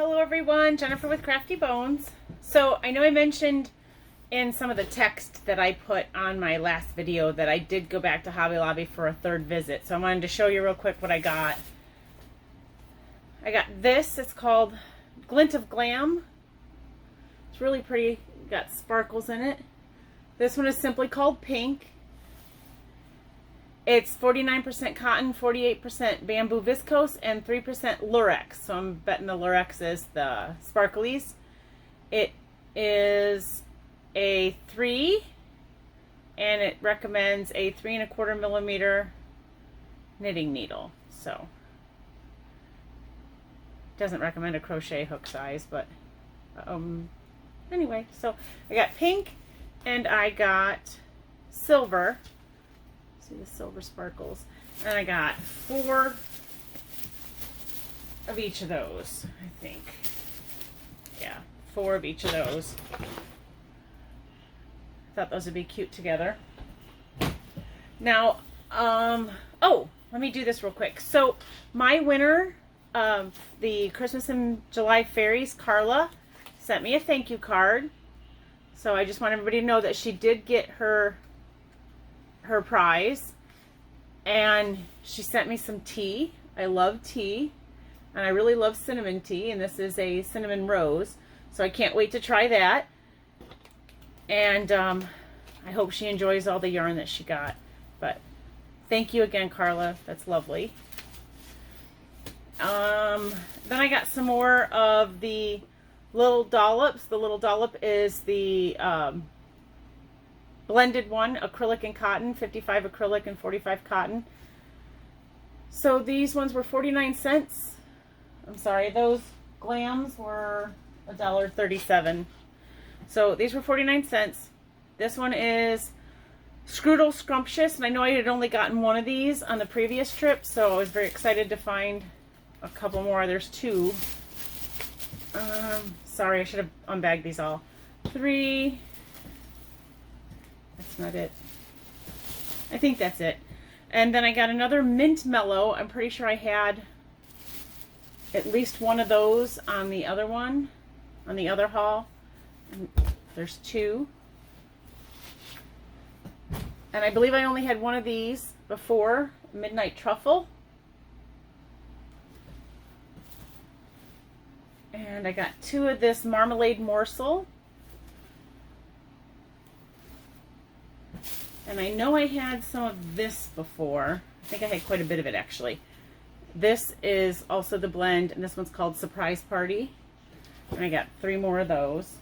Hello everyone, Jennifer with Crafty Bones. So I know I mentioned in some of the text that I put on my last video that I did go back to Hobby Lobby for a third visit. So I wanted to show you real quick what I got. I got this, it's called Glint of Glam. It's really pretty, got sparkles in it. This one is simply called Pink. It's 49% cotton, 48% bamboo viscose, and 3% lurex. So I'm betting the lurex is the sparklies. It is a 3, and it recommends a 3 1/4 millimeter knitting needle. So it doesn't recommend a crochet hook size, but anyway. So I got pink, and I got silver. See the silver sparkles, and I got 4 of each of those, I think. Yeah, 4 of each of those. Thought those would be cute together. Now, oh, let me do this real quick. So my winner of the Christmas in July Fairies, Carla, sent me a thank you card. So I just want everybody to know that she did get her prize, and she sent me some tea. I love tea, and I really love cinnamon tea, and this is a cinnamon rose, so I can't wait to try that. And I hope she enjoys all the yarn that she got. But thank you again, Carla, that's lovely. Then I got some more of the little dollops. The little dollop is the blended one, acrylic and cotton, 55 acrylic and 45 cotton. So these ones were 49 cents. I'm sorry, those glams were $1.37. So these were 49 cents. This one is Screwdle Scrumptious, and I know I had only gotten one of these on the previous trip, so I was very excited to find a couple more. There's 2. Sorry, I should have unbagged these all. 3. That's not it. I think that's it. And then I got another Mint Mellow. I'm pretty sure I had at least one of those on the other one, on the other haul. And there's 2. And I believe I only had one of these before, Midnight Truffle. And I got 2 of this Marmalade Morsel. And I know I had some of this before. I think I had quite a bit of it, actually. This is also the blend, and this one's called Surprise Party. And I got 3 more of those.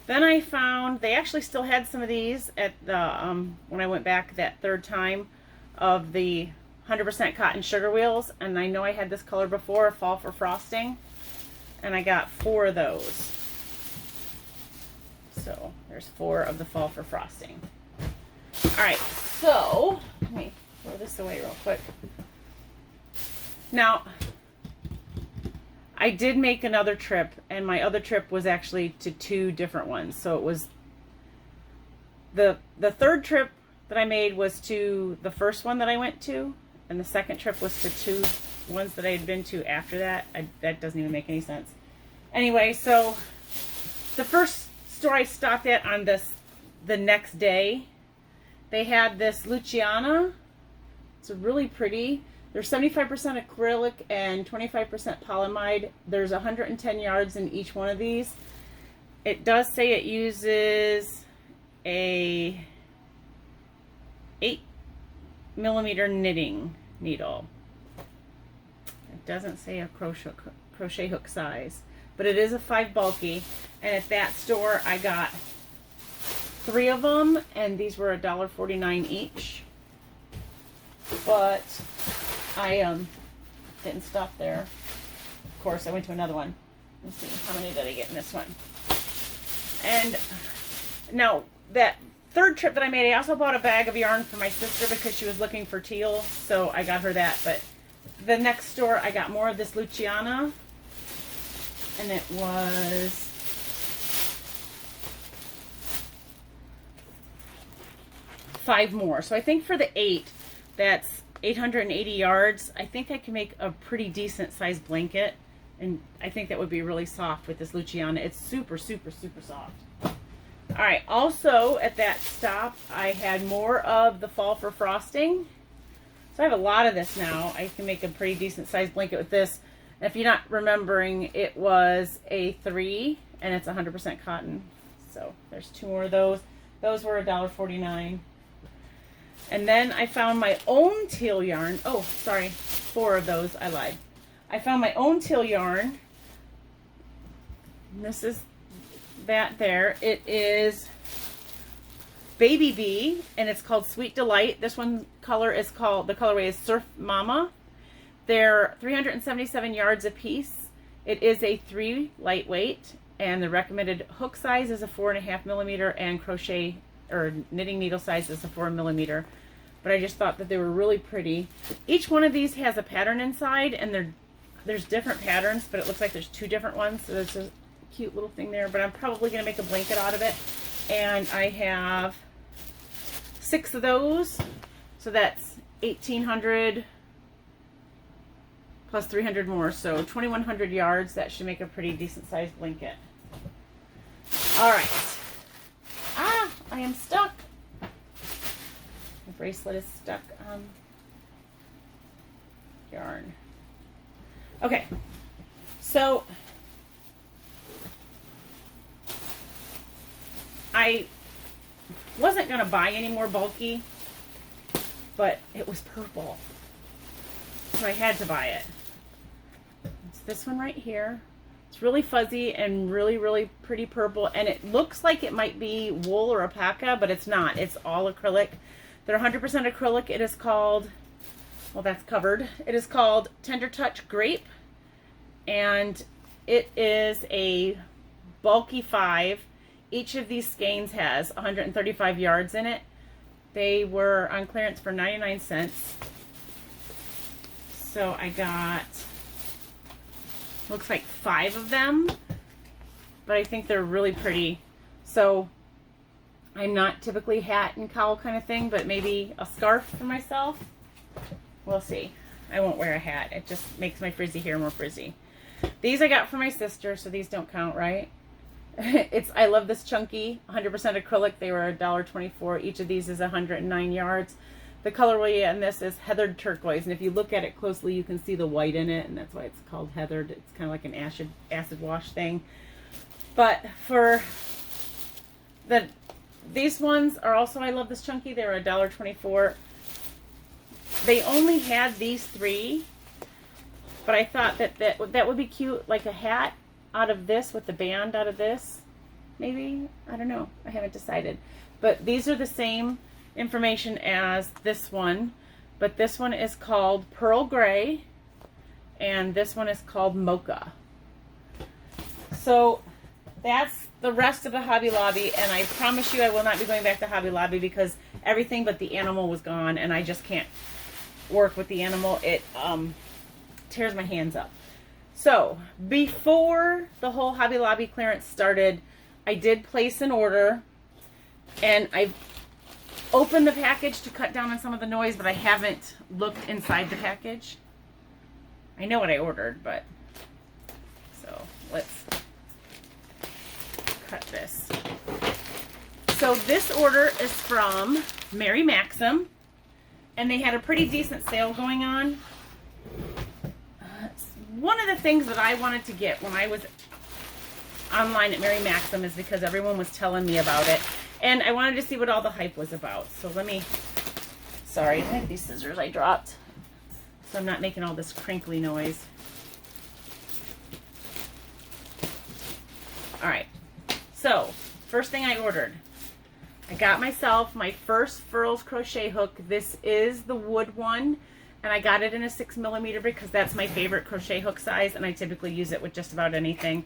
Then I found, they actually still had some of these at the, when I went back that third time, of the 100% cotton sugar wheels. And I know I had this color before, Fall for Frosting. And I got 4 of those. So there's 4 of the Fall for Frosting. Alright, so let me throw this away real quick. Now, I did make another trip, and my other trip was actually to 2 different ones. So it was the third trip that I made was to the first one that I went to, and the second trip was to 2 ones that I had been to after that. That doesn't even make any sense. Anyway, so the first store I stopped at on the next day, they had this Luciana. It's really pretty. There's 75% acrylic and 25% polyamide. There's 110 yards in each one of these. It does say it uses a 8 millimeter knitting needle. It doesn't say a crochet hook size, but it is a 5 bulky. And at that store I got 3 of them, and these were $1.49 each. But I didn't stop there. Of course, I went to another one. Let's see, how many did I get in this one? And now, that third trip that I made, I also bought a bag of yarn for my sister because she was looking for teal, so I got her that. But the next store, I got more of this Luciana, and it was 5 more. So I think for the 8, that's 880 yards. I think I can make a pretty decent sized blanket And I think that would be really soft with this Luciana. It's super, super, super soft. All right, also at that stop, I had more of the Fall for Frosting. So I have a lot of this now. I can make a pretty decent sized blanket with this. And if you're not remembering, it was a 3 and it's 100% cotton. So there's 2 more of those. Those were $1.49. And then I found my own teal yarn. Oh, sorry, 4 of those. I lied. I found my own teal yarn. And this is that there. It is Baby Bee, and it's called Sweet Delight. This one color is called, the colorway is Surf Mama. They're 377 yards a piece. It is a 3 lightweight, and the recommended hook size is a 4.5 millimeter, and crochet or knitting needle size is a 4 millimeter. But I just thought that they were really pretty. Each one of these has a pattern inside, and there's different patterns, but it looks like there's 2 different ones. So there's a cute little thing there, but I'm probably going to make a blanket out of it. And I have 6 of those. So that's 1,800 plus 300 more. So 2,100 yards. That should make a pretty decent sized blanket. All right. Ah, I am stuck. The bracelet is stuck on yarn. Okay, so I wasn't going to buy any more bulky, but it was purple, so I had to buy it. It's this one right here. It's really fuzzy and really, really pretty purple, and it looks like it might be wool or alpaca, but it's not. It's all acrylic. They're 100% acrylic. It is called, well, that's covered. It is called Tender Touch Grape, and it is a bulky 5. Each of these skeins has 135 yards in it. They were on clearance for 99 cents. So I got, looks like 5 of them, but I think they're really pretty. So I'm not typically hat and cowl kind of thing, but maybe a scarf for myself. We'll see. I won't wear a hat. It just makes my frizzy hair more frizzy. These I got for my sister, so these don't count, right? I love this chunky, 100% acrylic. They were $1.24. Each of these is 109 yards. The colorway on this is heathered turquoise, and if you look at it closely, you can see the white in it, and that's why it's called heathered. It's kind of like an acid wash thing. But for these ones are also, I love this chunky. They were $1.24. They only had these 3, but I thought that would be cute, like a hat out of this with the band out of this. Maybe, I don't know. I haven't decided. But these are the same information as this one, but this one is called Pearl Gray, and this one is called Mocha. So that's the rest of the Hobby Lobby, and I promise you I will not be going back to Hobby Lobby because everything but the animal was gone, and I just can't work with the animal. It tears my hands up. So before the whole Hobby Lobby clearance started, I did place an order, and I opened the package to cut down on some of the noise, but I haven't looked inside the package. I know what I ordered, but so let's cut this. So this order is from Mary Maxim, and they had a pretty decent sale going on. One of the things that I wanted to get when I was online at Mary Maxim is because everyone was telling me about it, and I wanted to see what all the hype was about. So let me, sorry, I have these scissors I dropped, so I'm not making all this crinkly noise. All right, so first thing I ordered, I got myself my first Furls crochet hook. This is the wood one, and I got it in a 6 millimeter because that's my favorite crochet hook size, and I typically use it with just about anything.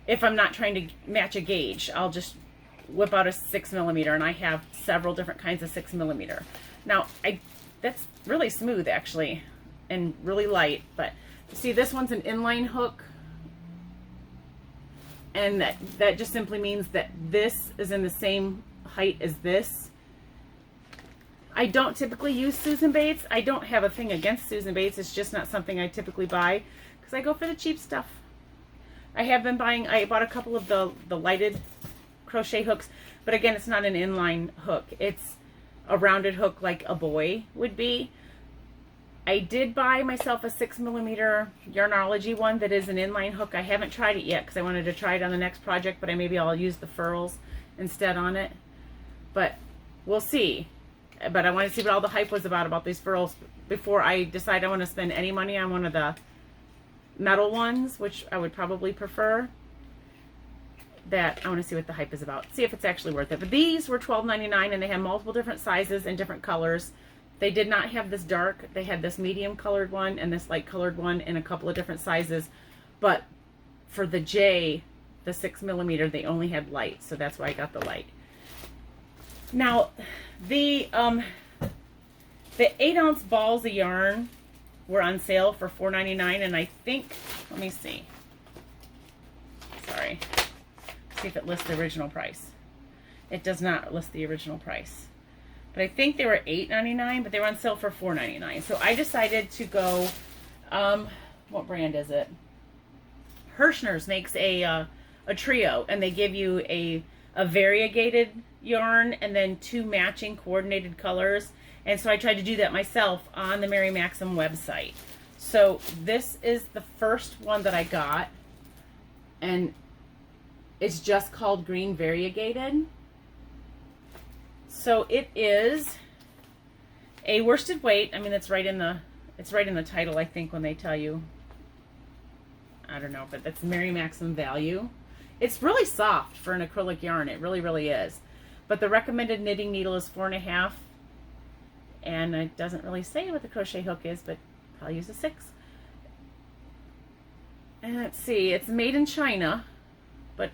If I'm not trying to match a gauge, I'll just whip out a 6 millimeter, and I have several different kinds of 6 millimeter. Now, that's really smooth actually, and really light, but see, this one's an inline hook, and that just simply means that this is in the same height as this. I don't typically use Susan Bates. I don't have a thing against Susan Bates. It's just not something I typically buy. because I go for the cheap stuff. I bought a couple of the lighted crochet hooks, but again, it's not an inline hook. It's a rounded hook like a boy would be. I did buy myself a 6mm Yarnology one that is an inline hook. I haven't tried it yet because I wanted to try it on the next project, but maybe I'll use the furls instead on it. But we'll see. But I want to see what all the hype was about these furls before I decide I want to spend any money on one of the metal ones, which I would probably prefer. That I want to see what the hype is about. See if it's actually worth it. But these were $12.99 and they have multiple different sizes and different colors. They did not have this dark. They had this medium colored one and this light colored one in a couple of different sizes. But for the J, the 6mm, they only had light. So that's why I got the light. Now, the 8-ounce balls of yarn were on sale for $4.99. And I think, let me see. Sorry. See if it lists the original price. It does not list the original price. But I think they were $8.99, but they were on sale for $4.99. So I decided to go, what brand is it? Hirschner's makes a trio, and they give you a variegated yarn and then 2 matching coordinated colors. And so I tried to do that myself on the Mary Maxim website. So this is the first one that I got, and it's just called Green Variegated. So it is a worsted weight. I mean, it's right in the title, I think, when they tell you. I don't know, but that's Mary Maxim value. It's really soft for an acrylic yarn. It really, really is. But the recommended knitting needle is 4.5. And it doesn't really say what the crochet hook is, but I'll use a 6. And let's see, it's made in China, but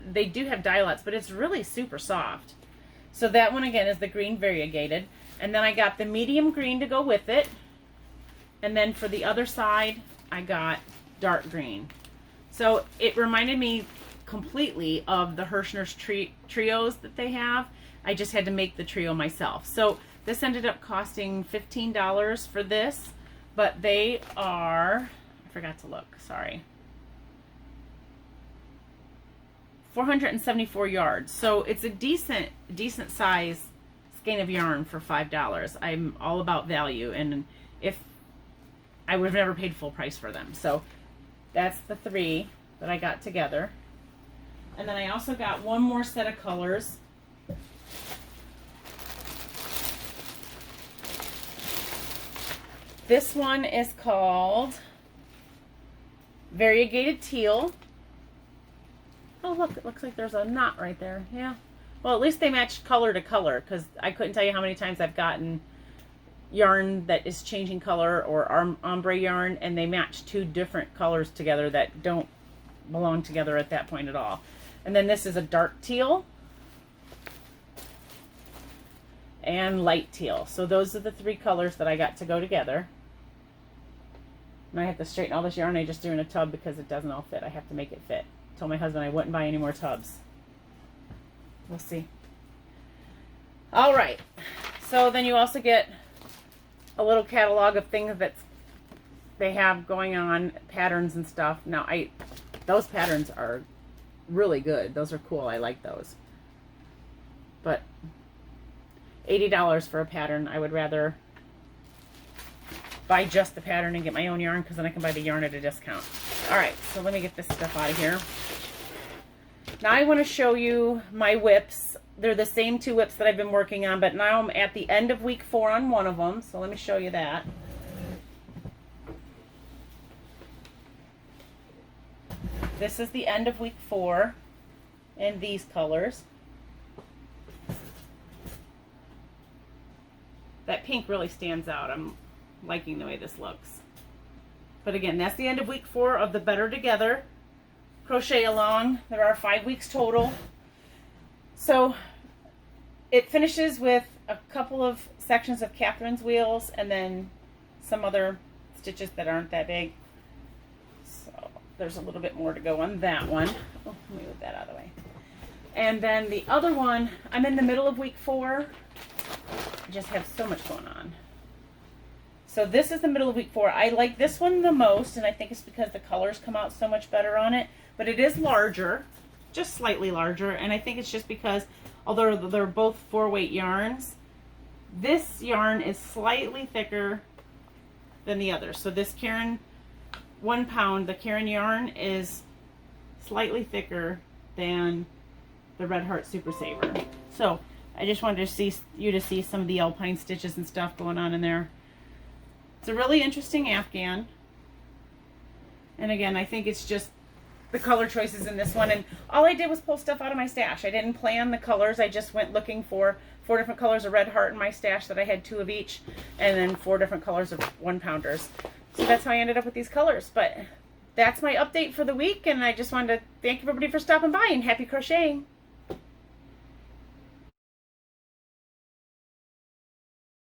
they do have dye lots, but it's really super soft. So that one again is the green variegated. And then I got the medium green to go with it. And then for the other side, I got dark green. So it reminded me completely of the Hirschner's trios that they have. I just had to make the trio myself. So this ended up costing $15 for this, but they are, I forgot to look, sorry. 474 yards. So it's a decent size skein of yarn for $5. I'm all about value, and if I would have never paid full price for them. So that's the 3 that I got together. And then I also got one more set of colors. This one is called Variegated Teal. Oh, look, it looks like there's a knot right there. Yeah. Well, at least they match color to color, because I couldn't tell you how many times I've gotten yarn that is changing color or ombre yarn, and they match 2 different colors together that don't belong together at that point at all. And then this is a dark teal and light teal. So those are the 3 colors that I got to go together. And I have to straighten all this yarn I just threw in a tub because it doesn't all fit. I have to make it fit. Told my husband I wouldn't buy any more tubs. We'll see. All right. So then you also get a little catalog of things that they have going on, patterns and stuff. Now, those patterns are really good. Those are cool. I like those. But $80 for a pattern. I would rather buy just the pattern and get my own yarn, because then I can buy the yarn at a discount. All right, so let me get this stuff out of here. Now I want to show you my whips. They're the same 2 whips that I've been working on, but now I'm at the end of week 4 on one of them. So let me show you that. This is the end of week 4 in these colors. That pink really stands out. I'm liking the way this looks. But again, that's the end of week 4 of the Better Together crochet along. There are 5 weeks total. So it finishes with a couple of sections of Catherine's wheels and then some other stitches that aren't that big. So there's a little bit more to go on that one. Oh, let me move that out of the way. And then the other one, I'm in the middle of week 4. I just have so much going on. So this is the middle of week 4. I like this one the most, and I think it's because the colors come out so much better on it. But it is larger, just slightly larger, and I think it's just because, although they're both 4-weight yarns, this yarn is slightly thicker than the other. So this Caron 1 pound, the Caron yarn is slightly thicker than the Red Heart Super Saver. So I just wanted to see some of the alpine stitches and stuff going on in there. It's a really interesting Afghan. And again, I think it's just the color choices in this one. And all I did was pull stuff out of my stash. I didn't plan the colors. I just went looking for 4 different colors of Red Heart in my stash that I had 2 of each. And then 4 different colors of 1-pounders. So that's how I ended up with these colors. But that's my update for the week. And I just wanted to thank everybody for stopping by, and happy crocheting.